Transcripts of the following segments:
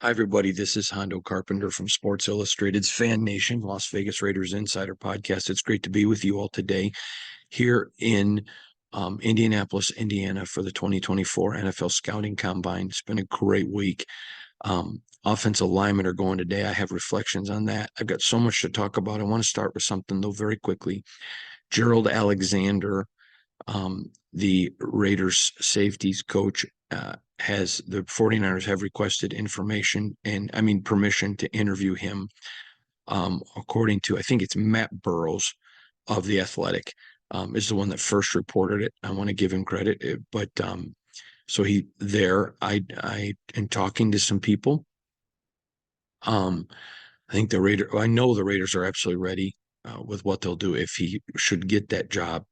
Hi, everybody. This is Hondo Carpenter from Sports Illustrated's Fan Nation, Las Vegas Raiders Insider Podcast. It's great to be with you all today here in Indianapolis, Indiana for the 2024 NFL Scouting Combine. It's been a great week. Offensive linemen are going today. I have reflections on that. I've got so much to talk about. I want to start with something, though, very quickly. Gerald Alexander, the Raiders safeties coach, has the 49ers have requested permission to interview him. According to, I think it's Matt Burrows of The Athletic, is the one that first reported it. I want to give him credit, but so I am talking to some people. I think I know the Raiders are absolutely ready with what they'll do if he should get that job.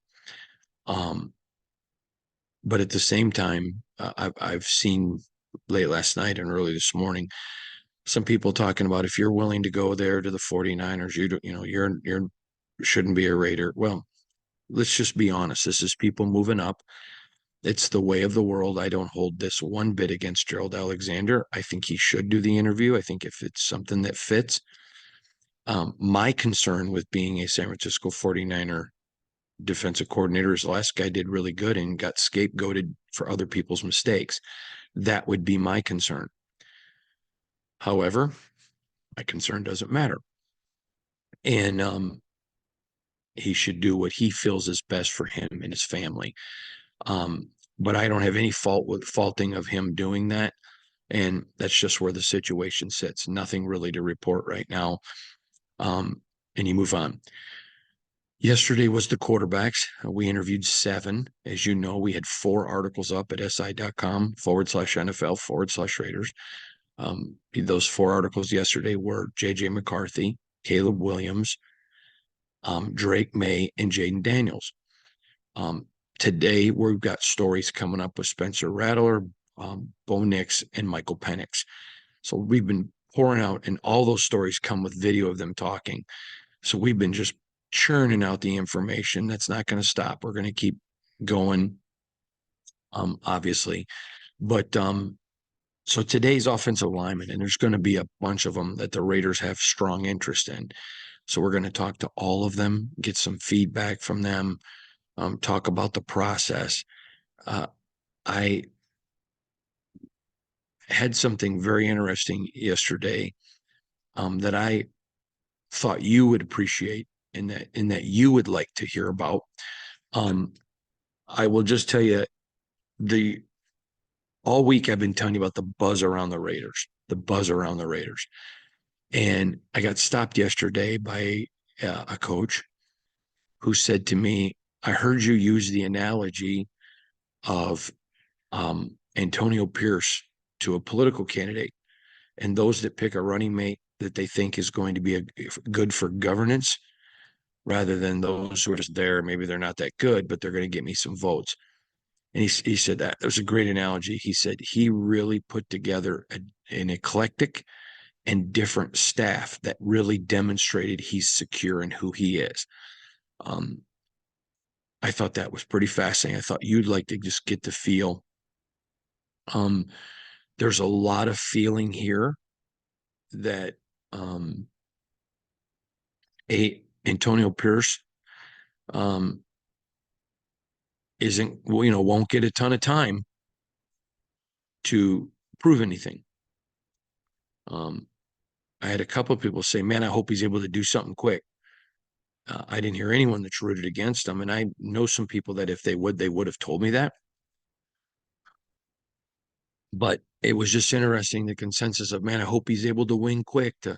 But at the same time, I've seen late last night and early this morning some people talking about if you're willing to go there to the 49ers, you're shouldn't be a Raider. Well, let's just be honest. This is people moving up. It's the way of the world. I don't hold this one bit against Gerald Alexander. I think he should do the interview. I think if it's something that fits. My concern with being a San Francisco 49er defensive coordinator is the last guy did really good and got scapegoated for other people's mistakes. That would be my concern. However, my concern doesn't matter. And he should do what he feels is best for him and his family. But I don't have any faulting of him doing that. And that's just where the situation sits. Nothing really to report right now. And you move on. Yesterday was the quarterbacks. We interviewed 7. As you know, we had 4 articles up at si.com/NFL/Raiders. Those 4 articles yesterday were J.J. McCarthy, Caleb Williams, Drake May, and Jaden Daniels. Today, we've got stories coming up with Spencer Rattler, Bo Nix, and Michael Penix. So we've been pouring out, and all those stories come with video of them talking. So we've been just churning out the information. That's not going to stop. We're going to keep going, obviously. But so today's offensive lineman, and there's going to be a bunch of them that the Raiders have strong interest in. So we're going to talk to all of them, get some feedback from them, talk about the process. I had something very interesting yesterday that I thought you would appreciate and that you would like to hear about. I will just tell you all week I've been telling you about the buzz around the Raiders. And I got stopped yesterday by a coach who said to me, I heard you use the analogy of Antonio Pierce to a political candidate and those that pick a running mate that they think is going to be good for governance rather than those who are just there. Maybe they're not that good, but they're going to get me some votes. And he said that was a great analogy. He said he really put together an eclectic and different staff that really demonstrated he's secure in who he is. I thought that was pretty fascinating. I thought you'd like to just get the feel. There's a lot of feeling here that Antonio Pierce won't get a ton of time to prove anything. I had a couple of people say, man, I hope he's able to do something quick. I didn't hear anyone that's rooted against him. And I know some people that if they would have told me that. But it was just interesting, the consensus of, man, I hope he's able to win quick to,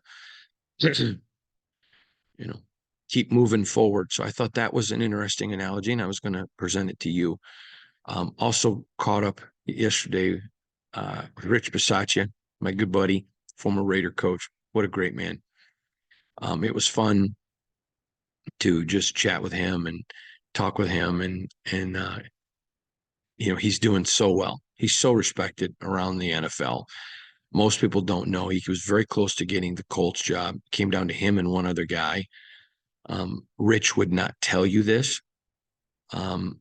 keep moving forward. So I thought that was an interesting analogy, and I was going to present it to you. Also caught up yesterday with Rich Bisaccia, my good buddy, former Raider coach. What a great man. It was fun to just chat with him and talk with him, and he's doing so well. He's so respected around the NFL. Most people don't know he was very close to getting the Colts job. It came down to him and one other guy. Rich would not tell you this. I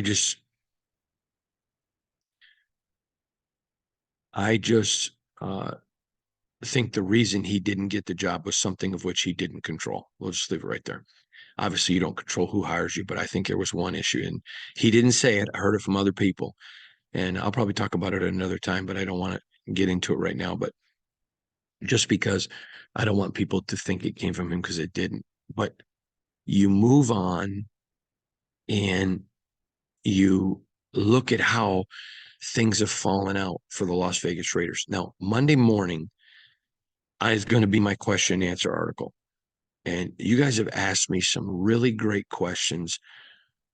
just I just think the reason he didn't get the job was something of which he didn't control. We'll just leave it right there. Obviously, you don't control who hires you, but I think there was one issue, and he didn't say it. I heard it from other people, and I'll probably talk about it at another time, but I don't want to get into it right now. But just because I don't want people to think it came from him, because it didn't. But you move on and you look at how things have fallen out for the Las Vegas Raiders. Now, Monday morning is going to be my question and answer article. And you guys have asked me some really great questions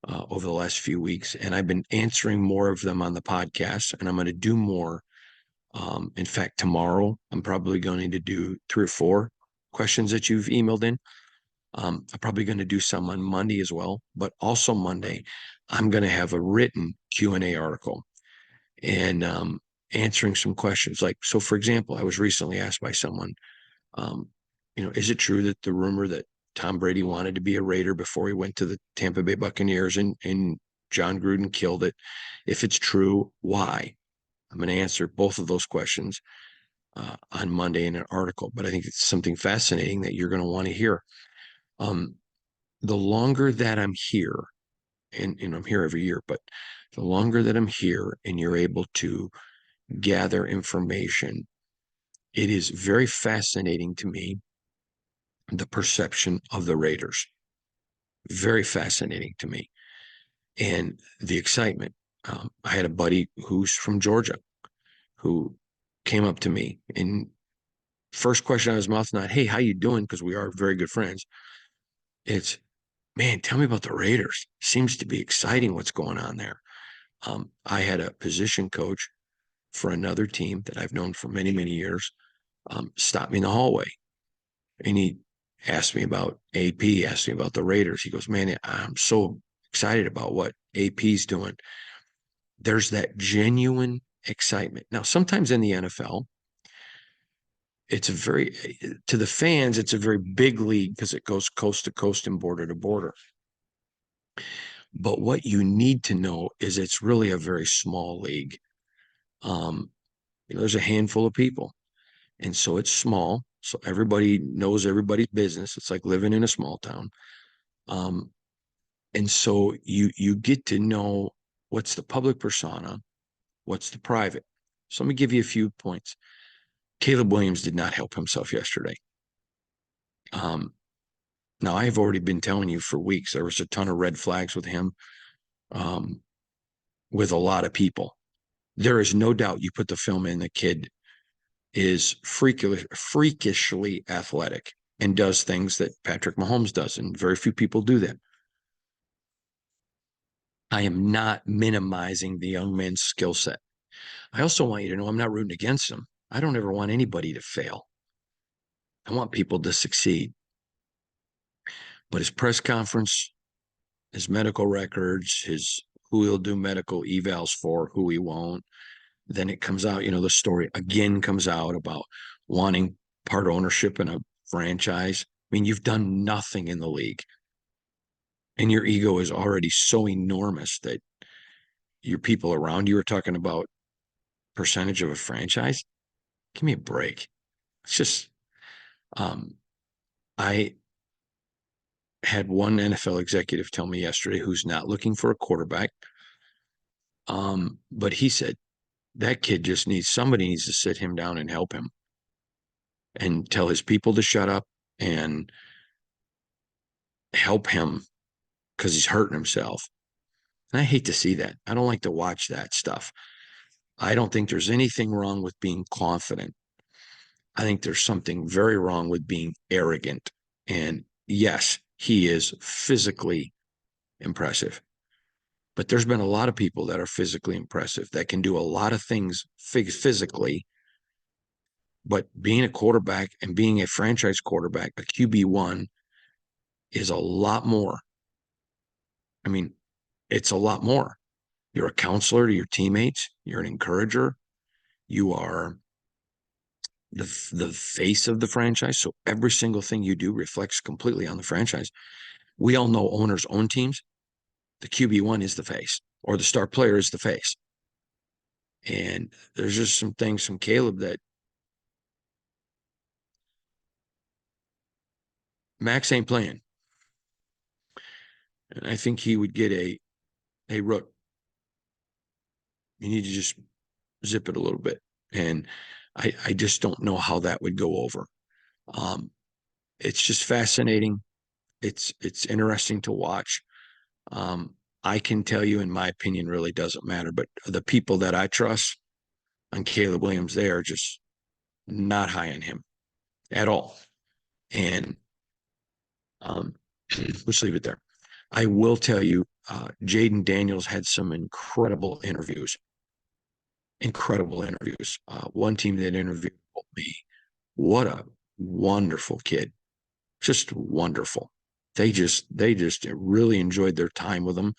over the last few weeks, and I've been answering more of them on the podcast, and I'm going to do more. In fact, tomorrow, I'm probably going to do 3 or 4 questions that you've emailed in. I'm probably going to do some on Monday as well, but also Monday, I'm going to have a written Q&A article and answering some questions. Like, so for example, I was recently asked by someone, um, is it true that the rumor that Tom Brady wanted to be a Raider before he went to the Tampa Bay Buccaneers and John Gruden killed it? If it's true, why? I'm going to answer both of those questions on Monday in an article, but I think it's something fascinating that you're going to want to hear. The longer that I'm here, and I'm here every year, but the longer that I'm here and you're able to gather information, it is very fascinating to me, the perception of the Raiders. Very fascinating to me. And the excitement. I had a buddy who's from Georgia who came up to me, and first question out of his mouth, not, hey, how you doing? Because we are very good friends. It's, man, tell me about the Raiders. Seems to be exciting what's going on there. I had a position coach for another team that I've known for many, many years, stop me in the hallway. And he asked me about AP, asked me about the Raiders. He goes, man, I'm so excited about what AP's doing. There's that genuine excitement. Now, sometimes in the NFL, it's to the fans, it's a very big league because it goes coast to coast and border to border. But what you need to know is it's really a very small league. There's a handful of people, and so it's small. So everybody knows everybody's business. It's like living in a small town. And so you get to know what's the public persona, what's the private. So let me give you a few points. Caleb Williams did not help himself yesterday. Now, I have already been telling you for weeks, there was a ton of red flags with him, with a lot of people. There is no doubt you put the film in, the kid is freakishly athletic and does things that Patrick Mahomes does, and very few people do that. I am not minimizing the young man's skill set. I also want you to know I'm not rooting against him. I don't ever want anybody to fail. I want people to succeed. But his press conference, his medical records, his who he'll do medical evals for, who he won't. Then it comes out, the story again comes out about wanting part ownership in a franchise. I mean, you've done nothing in the league. And your ego is already so enormous that your people around you are talking about percentage of a franchise. Give me a break. It's just, I had one NFL executive tell me yesterday who's not looking for a quarterback. But he said that kid just somebody needs to sit him down and help him and tell his people to shut up and help him because he's hurting himself. And I hate to see that. I don't like to watch that stuff. I don't think there's anything wrong with being confident. I think there's something very wrong with being arrogant. And yes, he is physically impressive. But there's been a lot of people that are physically impressive that can do a lot of things physically. But being a quarterback and being a franchise quarterback, a QB1, is a lot more. I mean, it's a lot more. You're a counselor to your teammates. You're an encourager. You are the face of the franchise. So every single thing you do reflects completely on the franchise. We all know owners own teams. The QB1 is the face, or the star player is the face. And there's just some things from Caleb that Max ain't playing. And I think he would get hey, Rook, you need to just zip it a little bit. And I just don't know how that would go over. Um, it's just fascinating. It's interesting to watch. I can tell you, in my opinion, really doesn't matter. But the people that I trust on Caleb Williams, they are just not high on him at all. And um, let's leave it there. I will tell you, Jaden Daniels had some incredible interviews. Incredible interviews. One team that interviewed me, what a wonderful kid, just wonderful. They just really enjoyed their time with him,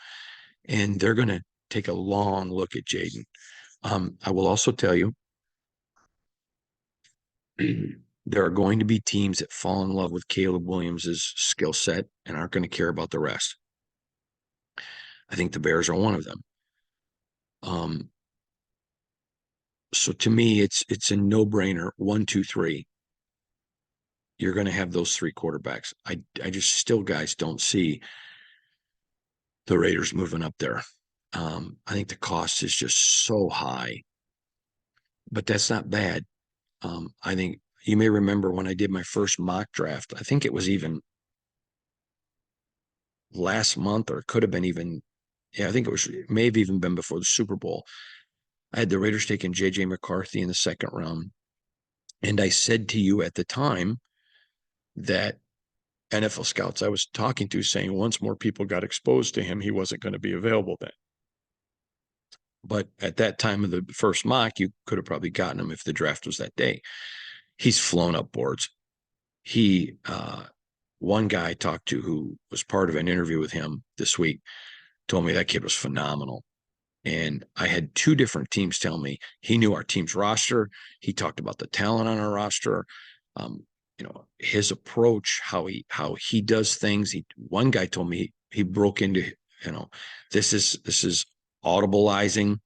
and they're going to take a long look at Jaden. I will also tell you, there are going to be teams that fall in love with Caleb Williams's skill set and aren't going to care about the rest. I think the Bears are one of them. So to me, it's a no-brainer. 1, 2, 3. You're going to have those three quarterbacks. I just still, guys, don't see the Raiders moving up there. I think the cost is just so high, but that's not bad. I think you may remember when I did my first mock draft, I think it was even last month, or it could have been even, yeah, I think it may have even been before the Super Bowl. I had the Raiders taking JJ McCarthy in the second round. And I said to you at the time that NFL scouts I was talking to saying once more people got exposed to him, he wasn't going to be available then. But at that time of the first mock, you could have probably gotten him if the draft was that day. He's flown up boards. One guy I talked to who was part of an interview with him this week told me that kid was phenomenal. And I had two different teams tell me he knew our team's roster. He talked about the talent on our roster. His approach, how he does things. One guy told me he broke into, this is audibleizing.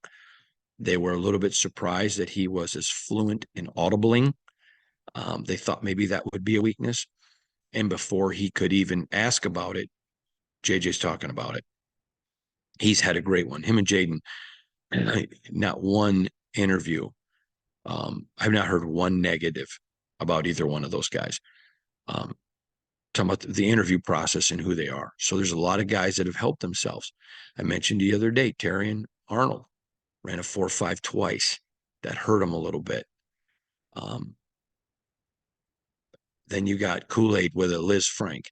They were a little bit surprised that he was as fluent in audibling. They thought maybe that would be a weakness. And before he could even ask about it, JJ's talking about it. He's had a great one. Him and Jaden, not one interview. I've not heard one negative about either one of those guys. Talking about the interview process and who they are. So there's a lot of guys that have helped themselves. I mentioned the other day, Terrion Arnold ran a 4.5 twice. That hurt him a little bit. Then you got Kool-Aid with a Liz Frank.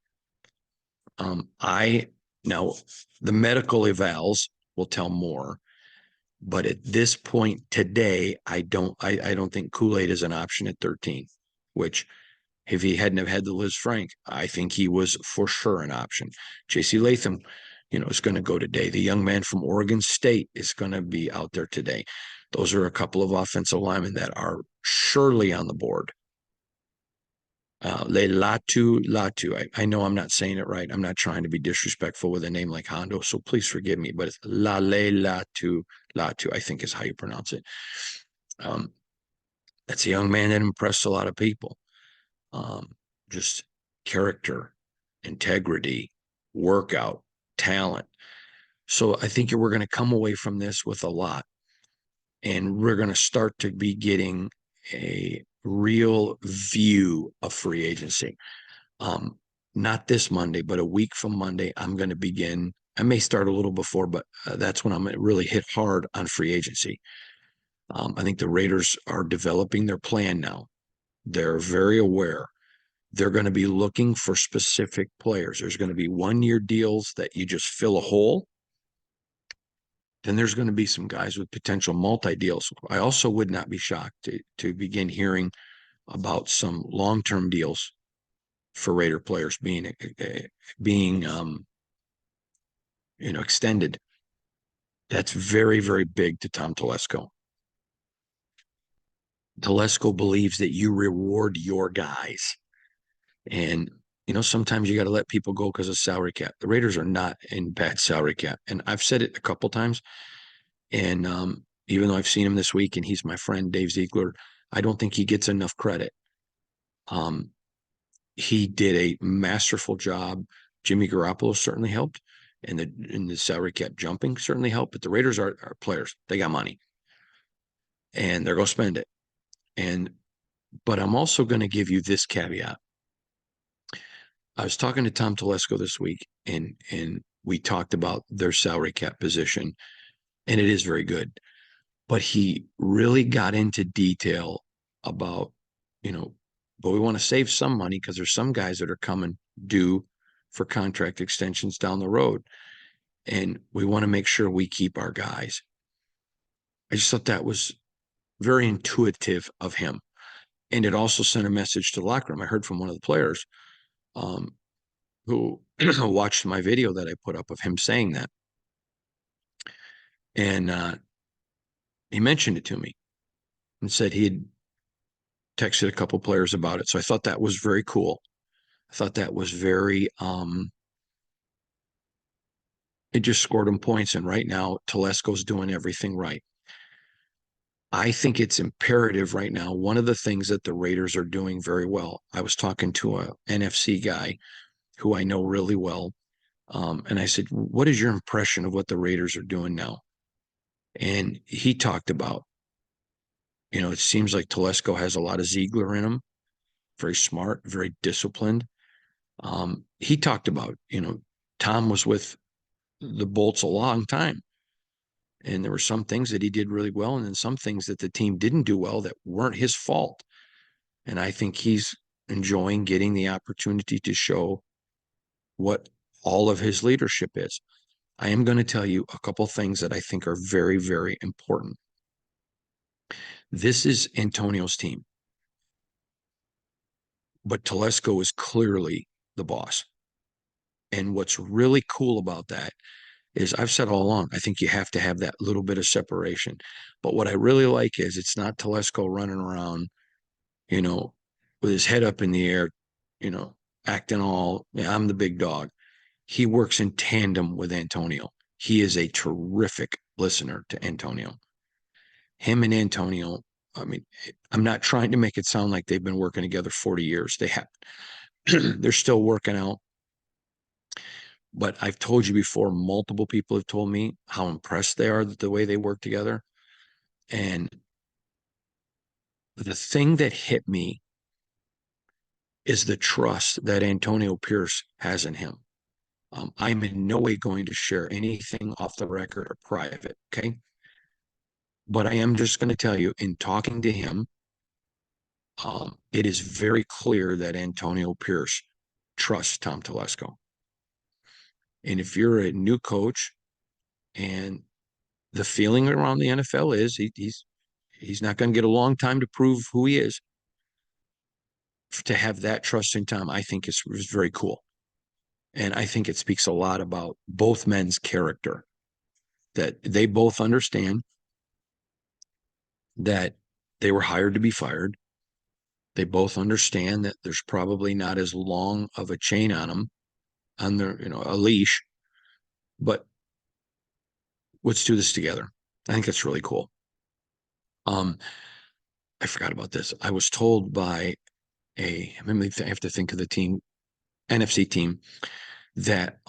Now the medical evals will tell more, but at this point today, I don't think Kool-Aid is an option at 13, which if he hadn't have had the Liz Frank, I think he was for sure an option. JC Latham, is going to go today. The young man from Oregon State is going to be out there today. Those are a couple of offensive linemen that are surely on the board. Latu. I know I'm not saying it right. I'm not trying to be disrespectful with a name like Hondo, so please forgive me, but it's Latu. I think is how you pronounce it. That's a young man that impressed a lot of people. Just character, integrity, workout, talent. So I think we're going to come away from this with a lot, and we're going to start to be getting a real view of free agency. Not this Monday, but a week from Monday, I'm going to begin. I may start a little before, but that's when I'm going to really hit hard on free agency. I think the Raiders are developing their plan now. They're very aware. They're going to be looking for specific players. There's going to be 1-year deals that you just fill a hole. Then there's going to be some guys with potential multi-deals. I also would not be shocked to begin hearing about some long-term deals for Raider players being extended. That's very, very big to Tom Telesco. Telesco believes that you reward your guys. And, sometimes you got to let people go because of salary cap. The Raiders are not in bad salary cap. And I've said it a couple times. And even though I've seen him this week and he's my friend, Dave Ziegler, I don't think he gets enough credit. He did a masterful job. Jimmy Garoppolo certainly helped, and the salary cap jumping certainly helped. But the Raiders are players; they got money, and they're going to spend it. But I'm also going to give you this caveat. I was talking to Tom Telesco this week, and we talked about their salary cap position, and it is very good. But he really got into detail about, but we want to save some money because there's some guys that are coming due for contract extensions down the road. And we want to make sure we keep our guys. I just thought that was very intuitive of him. And it also sent a message to the locker room. I heard from one of the players who watched my video that I put up of him saying that. And he mentioned it to me and said he had texted a couple players about it. So I thought that was very cool. I thought that was very it just scored him points. And right now, Telesco's doing everything right. I think it's imperative right now. One of the things that the Raiders are doing very well, I was talking to a NFC guy who I know really well. And I said, what is your impression of what the Raiders are doing now? And he talked about, it seems like Telesco has a lot of Ziegler in him, very smart, very disciplined. He talked about, Tom was with the Bolts a long time. And there were some things that he did really well, and then some things that the team didn't do well that weren't his fault. And I think he's enjoying getting the opportunity to show what all of his leadership is. I am going to tell you a couple things that I think are very, very important. This is Antonio's team, but Telesco is clearly the boss. And what's really cool about that is I've said all along, I think you have to have that little bit of separation. But what I really like is it's not Telesco running around, with his head up in the air, acting all, I'm the big dog. He works in tandem with Antonio. He is a terrific listener to Antonio. Him and Antonio, I mean, I'm not trying to make it sound like they've been working together 40 years. They have. They're still working out. But I've told you before, multiple people have told me how impressed they are with the way they work together. And the thing that hit me is the trust that Antonio Pierce has in him. I'm in no way going to share anything off the record or private, okay? But I am just going to tell you, in talking to him, it is very clear that Antonio Pierce trusts Tom Telesco. And if you're a new coach, and the feeling around the NFL is he's not going to get a long time to prove who he is. To have that trust in Tom, I think is very cool. And I think it speaks a lot about both men's character, that they both understand that they were hired to be fired. They both understand that there's probably not as long of a chain on them, on their, a leash, but let's do this together. I think that's really cool. I forgot about this. I was told by I have to think of the team, NFC team, that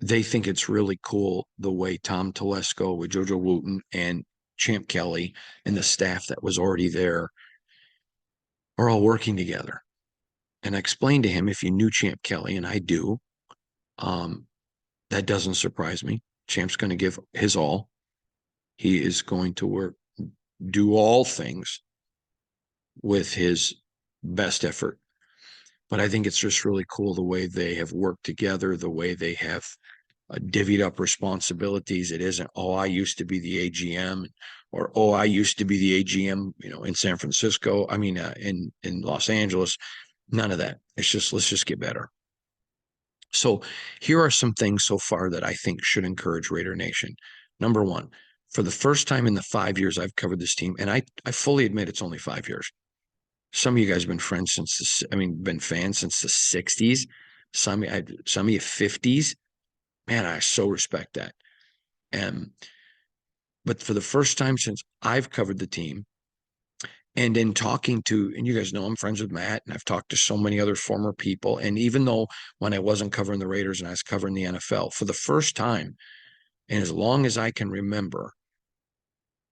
they think it's really cool the way Tom Telesco with JoJo Wooten and Champ Kelly and the staff that was already there are all working together. And I explained to him, if you knew Champ Kelly, and I do, that doesn't surprise me. Champ's going to give his all. He is going to do all things with his best effort. But I think it's just really cool the way they have worked together, the way they have divvied up responsibilities. It isn't, I used to be the AGM, or, I used to be the AGM, in San Francisco. I mean, in Los Angeles. None of that. It's just, let's just get better. So here are some things so far that I think should encourage Raider Nation. Number one, for the first time in the 5 years I've covered this team, and I fully admit it's only 5 years. Some of you guys have been friends since been fans since the 60s. Some of you 50s. Man, I so respect that. And But for the first time since I've covered the team, and in talking to, and you guys know I'm friends with Matt, and I've talked to so many other former people. And even though when I wasn't covering the Raiders and I was covering the NFL, for the first time, and as long as I can remember,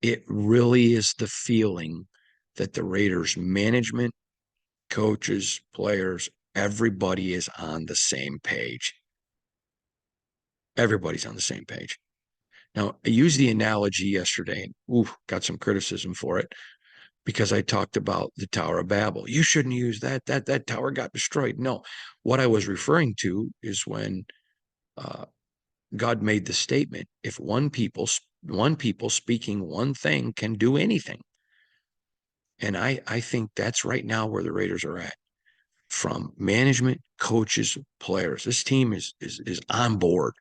it really is the feeling that the Raiders management, coaches, players, everybody is on the same page. Everybody's on the same page. Now, I used the analogy yesterday and got some criticism for it because I talked about the Tower of Babel. You shouldn't use that. That tower got destroyed. No, what I was referring to is when God made the statement: if one people speaking one thing can do anything, and I think that's right now where the Raiders are at. From management, coaches, players, this team is on board.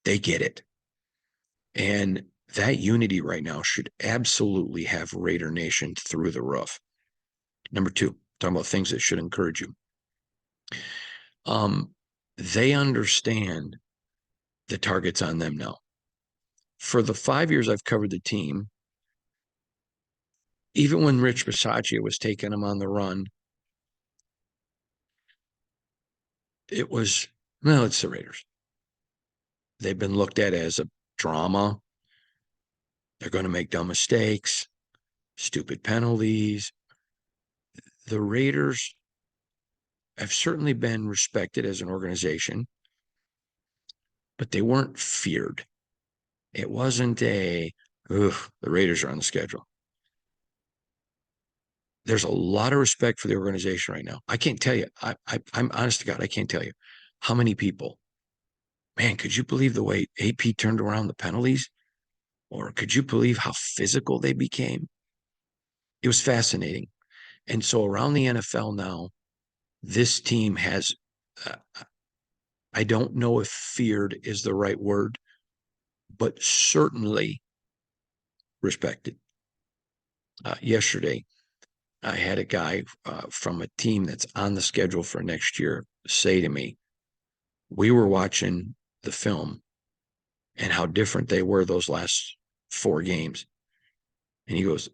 They get it, and that unity right now should absolutely have Raider Nation through the roof. Number two, talking about things that should encourage you. They understand the target's on them now. For the 5 years I've covered the team, even when Rich Bisaccia was taking them on the run, it was, well, it's the Raiders. They've been looked at as a drama. They're going to make dumb mistakes, stupid penalties. The Raiders have certainly been respected as an organization, but they weren't feared. It wasn't the Raiders are on the schedule. There's a lot of respect for the organization right now. I can't tell you. I'm honest to God, I can't tell you how many people, man, could you believe the way AP turned around the penalties? Or could you believe how physical they became? It was fascinating. And so around the NFL now, this team has, uh, I don't know if feared is the right word, but certainly respected. Yesterday, I had a guy from a team that's on the schedule for next year say to me, we were watching the film and how different they were those last 4 games. And he goes,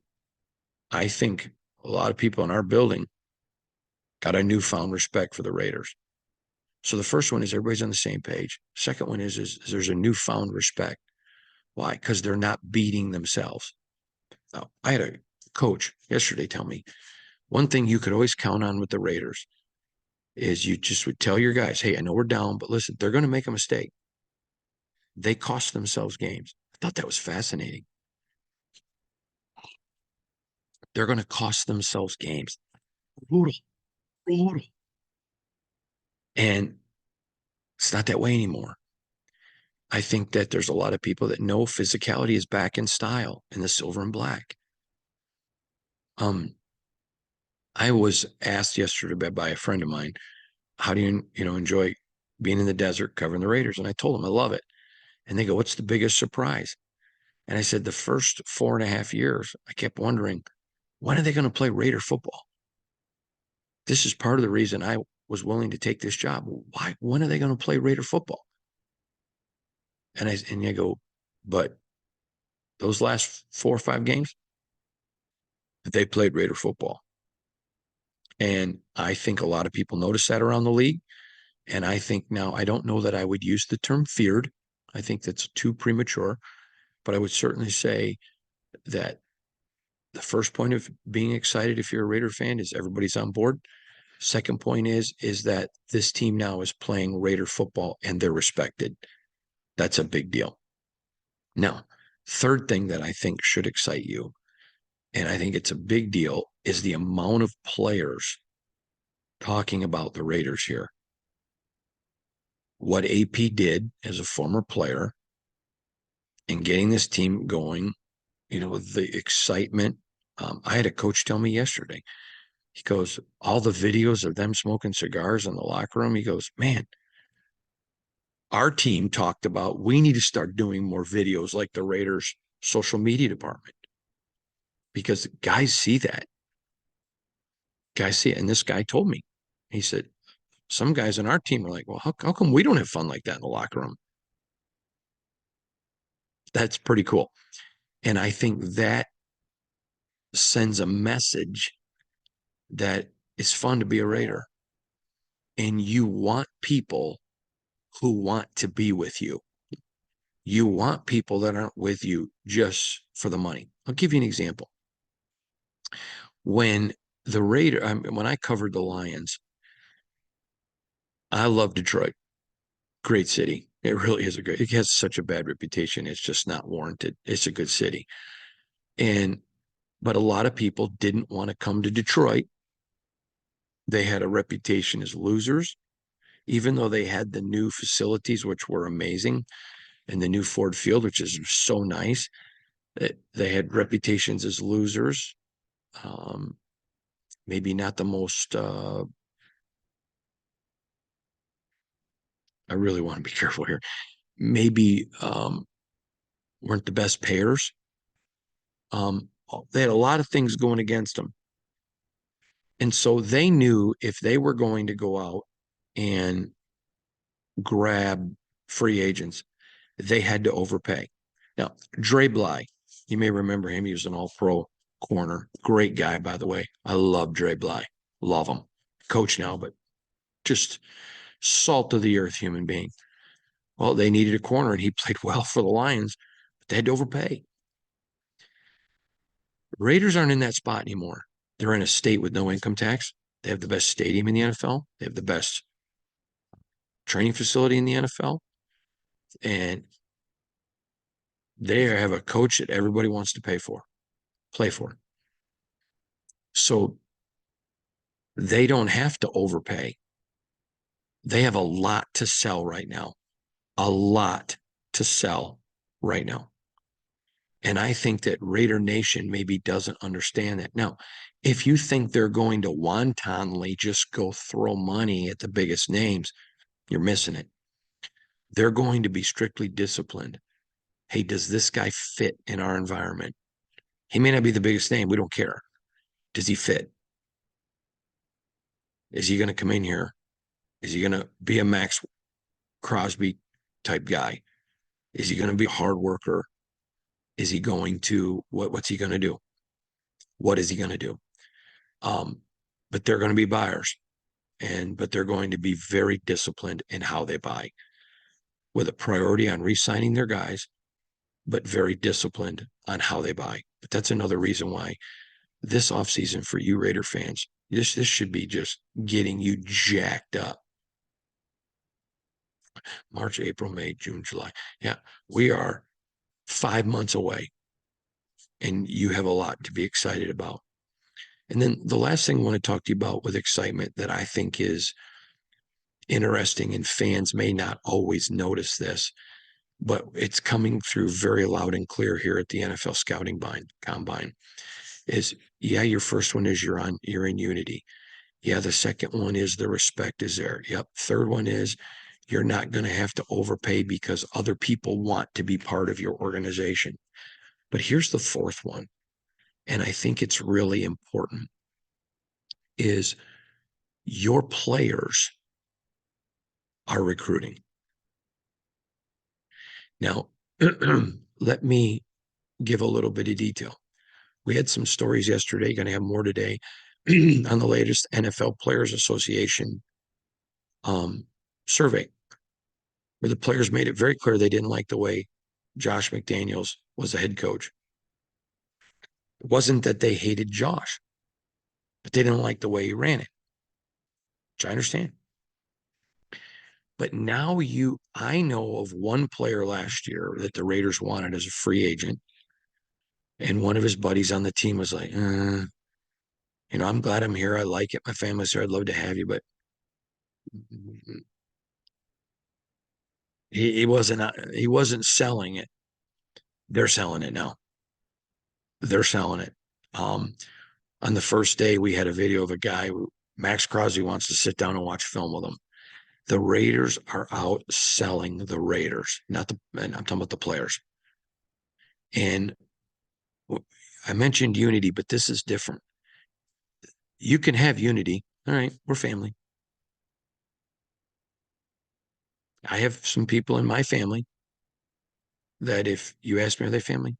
I think a lot of people in our building got a newfound respect for the Raiders. So the first one is everybody's on the same page. Second one is there's a newfound respect. Why? Because they're not beating themselves. Now, I had a coach yesterday tell me one thing you could always count on with the Raiders is you just would tell your guys, hey, I know we're down, but listen, they're going to make a mistake. They cost themselves games. I thought that was fascinating. They're going to cost themselves games. Brutal, brutal. And it's not that way anymore. I think that there's a lot of people that know physicality is back in style in the silver and black. I was asked yesterday by a friend of mine, how do you enjoy being in the desert covering the Raiders? And I told them I love it. And they go, what's the biggest surprise? And I said, the first 4.5 years, I kept wondering, when are they going to play Raider football? This is part of the reason I was willing to take this job. Why? When are they going to play Raider football? And I go, but those last 4 or 5 games, they played Raider football. And I think a lot of people notice that around the league. And I think now, I don't know that I would use the term feared. I think that's too premature. But I would certainly say that the first point of being excited if you're a Raider fan is everybody's on board. Second point is that this team now is playing Raider football and they're respected. That's a big deal. Now, third thing that I think should excite you, and I think it's a big deal, is the amount of players talking about the Raiders here. What AP did as a former player in getting this team going, the excitement. I had a coach tell me yesterday, he goes, all the videos of them smoking cigars in the locker room, he goes, man, our team talked about we need to start doing more videos like the Raiders social media department because guys see that. Guys see it. And this guy told me, he said, some guys on our team are like, well, how come we don't have fun like that in the locker room? That's pretty cool. And I think that sends a message that it's fun to be a Raider. And you want people who want to be with you. You want people that aren't with you just for the money. I'll give you an example. When when I covered the Lions, I love Detroit. Great city. It really is it has such a bad reputation. It's just not warranted. It's a good city. But a lot of people didn't want to come to Detroit. They had a reputation as losers, even though they had the new facilities, which were amazing, and the new Ford Field, which is so nice. They had reputations as losers. Maybe not the most, I really want to be careful here. Maybe weren't the best payers. They had a lot of things going against them. And so they knew if they were going to go out and grab free agents, they had to overpay. Now, Dre Bly, you may remember him. He was an all-pro corner. Great guy, by the way. I love Dre Bly. Love him. Coach now, but just salt of the earth human being. Well, they needed a corner, and he played well for the Lions, but they had to overpay. Raiders aren't in that spot anymore. They're in a state with no income tax. They have the best stadium in the NFL. They have the best training facility in the NFL. And they have a coach that everybody wants to play for. So they don't have to overpay. They have a lot to sell right now, a lot to sell right now. And I think that Raider Nation maybe doesn't understand that. Now, if you think they're going to wantonly just go throw money at the biggest names, you're missing it. They're going to be strictly disciplined. Hey, does this guy fit in our environment? He may not be the biggest name. We don't care. Does he fit? Is he going to come in here? Is he going to be a Max Crosby type guy? Is he going to be a hard worker? Is he going to what's he going to do? What is he going to do? But they're going to be buyers, but they're going to be very disciplined in how they buy, with a priority on re-signing their guys, but very disciplined on how they buy. But that's another reason why this offseason for you Raider fans, this should be just getting you jacked up. March, April, May, June, July. Yeah, we are 5 months away, and you have a lot to be excited about. And then the last thing I want to talk to you about with excitement that I think is interesting, and fans may not always notice this, but it's coming through very loud and clear here at the NFL scouting combine, is your first one is you're in unity. Yeah, the second one is the respect is there. Yep. Third one is you're not going to have to overpay because other people want to be part of your organization. But here's the fourth one, and I think it's really important, is your players are recruiting. Now, let me give a little bit of detail. We had some stories yesterday, going to have more today, on the latest NFL Players Association survey, where the players made it very clear they didn't like the way Josh McDaniels was the head coach. It wasn't that they hated Josh, but they didn't like the way he ran it, which I understand. But now I know of one player last year that the Raiders wanted as a free agent, and one of his buddies on the team was like, I'm glad I'm here. I like it. My family's here. I'd love to have you, but he wasn't selling it. They're selling it now. They're selling it. On the first day, we had a video of a guy Max Crosby wants to sit down and watch film with him. The Raiders are out selling the Raiders, and I'm talking about the players. And I mentioned unity, but this is different. You can have unity. All right, we're family. I have some people in my family that if you ask me, are they family?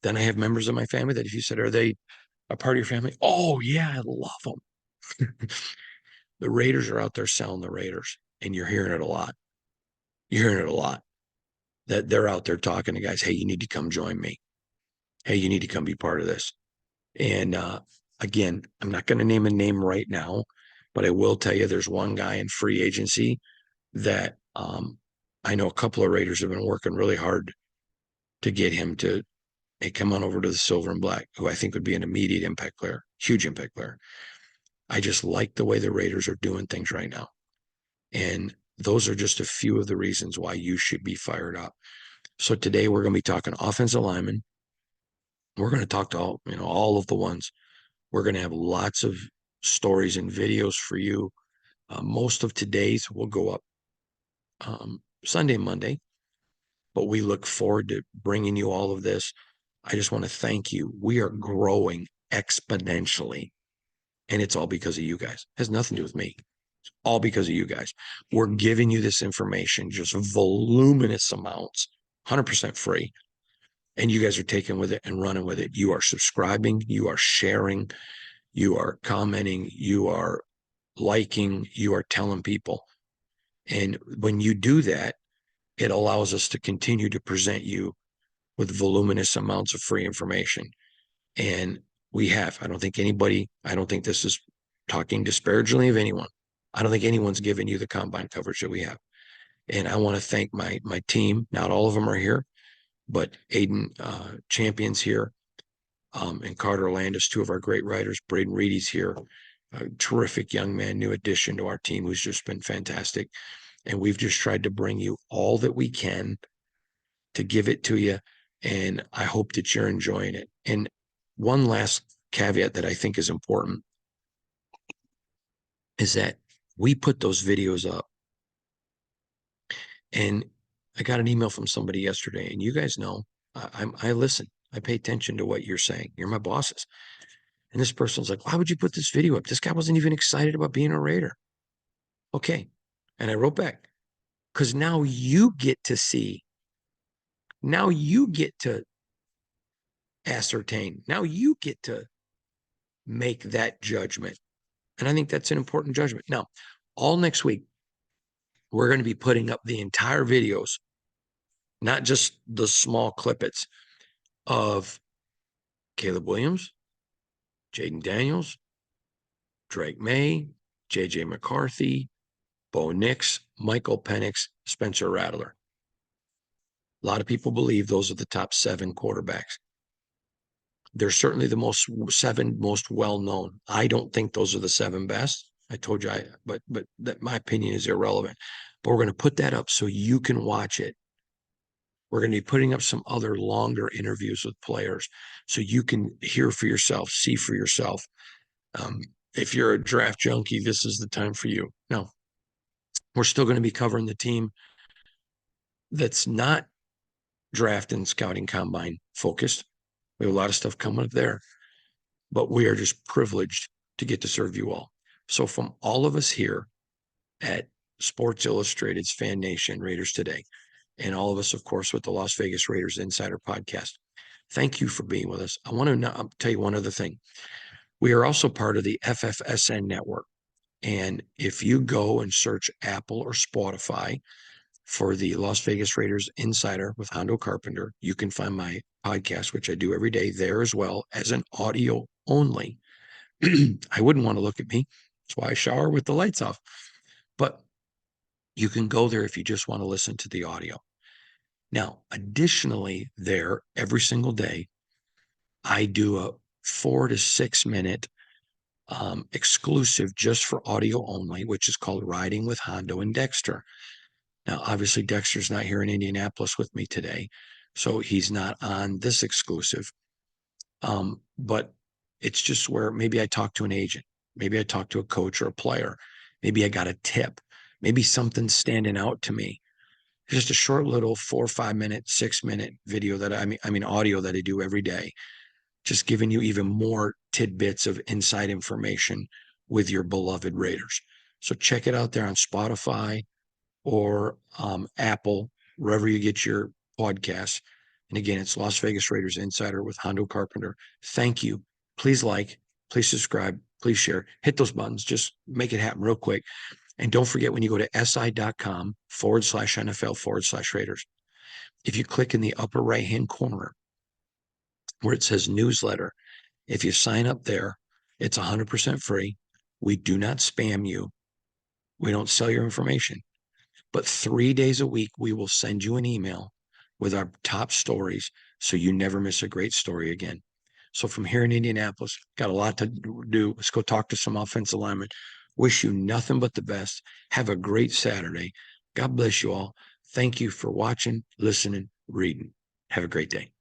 Then I have members of my family that if you said, are they a part of your family? Oh yeah, I love them. The Raiders are out there selling the Raiders, and you're hearing it a lot. You're hearing it a lot that they're out there talking to guys. Hey, you need to come join me. Hey, you need to come be part of this. And again, I'm not going to name a name right now, but I will tell you there's one guy in free agency that I know a couple of Raiders have been working really hard to get him to, hey, come on over to the Silver and Black, who I think would be an immediate impact player, huge impact player. I just like the way the Raiders are doing things right now. And those are just a few of the reasons why you should be fired up. So today we're going to be talking offensive linemen. We're going to talk to all of the ones. We're going to have lots of stories and videos for you. Most of today's will go up Sunday, Monday, but we look forward to bringing you all of this. I just want to thank you. We are growing exponentially, and it's all because of you guys. It has nothing to do with me. It's all because of you guys. We're giving you this information, just voluminous amounts, 100% free. And you guys are taking with it and running with it. You are subscribing, you are sharing, you are commenting, you are liking, you are telling people. And when you do that, it allows us to continue to present you with voluminous amounts of free information. And I don't think this is talking disparagingly of anyone. I don't think anyone's given you the combine coverage that we have. And I want to thank my team. Not all of them are here, but Aiden Champion's here, and Carter Landis, two of our great writers. Braden Reedy's here, a terrific young man, new addition to our team who's just been fantastic. And we've just tried to bring you all that we can to give it to you. And I hope that you're enjoying it. And one last caveat that I think is important is that we put those videos up. And I got an email from somebody yesterday, and you guys know I listen. I pay attention to what you're saying. You're my bosses. And this person's like, why would you put this video up? This guy wasn't even excited about being a Raider. Okay. And I wrote back, because now you get to see, now you get to ascertain, now you get to make that judgment. And I think that's an important judgment. Now, all next week, we're going to be putting up the entire videos, not just the small clippets of Caleb Williams, Jaden Daniels, Drake May, JJ McCarthy, Bo Nix, Michael Penix, Spencer Rattler. A lot of people believe those are the top 7 quarterbacks. They're certainly the 7 most well-known. I don't think those are the 7 best. I told you, but that my opinion is irrelevant. But we're going to put that up so you can watch it. We're going to be putting up some other longer interviews with players so you can hear for yourself, see for yourself. If you're a draft junkie, this is the time for you. No, we're still going to be covering the team that's not draft and scouting combine focused. We have a lot of stuff coming up there, but we are just privileged to get to serve you all. So from all of us here at Sports Illustrated's Fan Nation Raiders Today, and all of us, of course, with the Las Vegas Raiders Insider Podcast, thank you for being with us. I want to tell you one other thing. We are also part of the FFSN network. And if you go and search Apple or Spotify for the Las Vegas Raiders Insider with Hondo Carpenter, you can find my podcast, which I do every day, there as well as an audio only. I wouldn't want to look at me. That's why I shower with the lights off. But you can go there if you just want to listen to the audio. Now, additionally, there every single day, I do a 4 to 6 minute exclusive just for audio only, which is called Riding with Hondo and Dexter. Now, obviously, Dexter's not here in Indianapolis with me today, so he's not on this exclusive. But it's just where maybe I talk to an agent, maybe I talk to a coach or a player, maybe I got a tip, maybe something's standing out to me. Just a short little 4 or 5 minute, 6 minute video that I mean audio that I do every day, just giving you even more tidbits of inside information with your beloved Raiders. So check it out there on Spotify or Apple wherever you get your podcasts. And again, it's Las Vegas Raiders Insider with Hondo Carpenter. Thank you. Please like, please subscribe, please share, hit those buttons, just make it happen real quick. And don't forget, when you go to si.com/NFL/Raiders, if you click in the upper right-hand corner where it says newsletter, if you sign up there, it's 100% free. We do not spam you. We don't sell your information. But 3 days a week, we will send you an email with our top stories so you never miss a great story again. So from here in Indianapolis, got a lot to do. Let's go talk to some offensive linemen. Wish you nothing but the best. Have a great Saturday. God bless you all. Thank you for watching, listening, reading. Have a great day.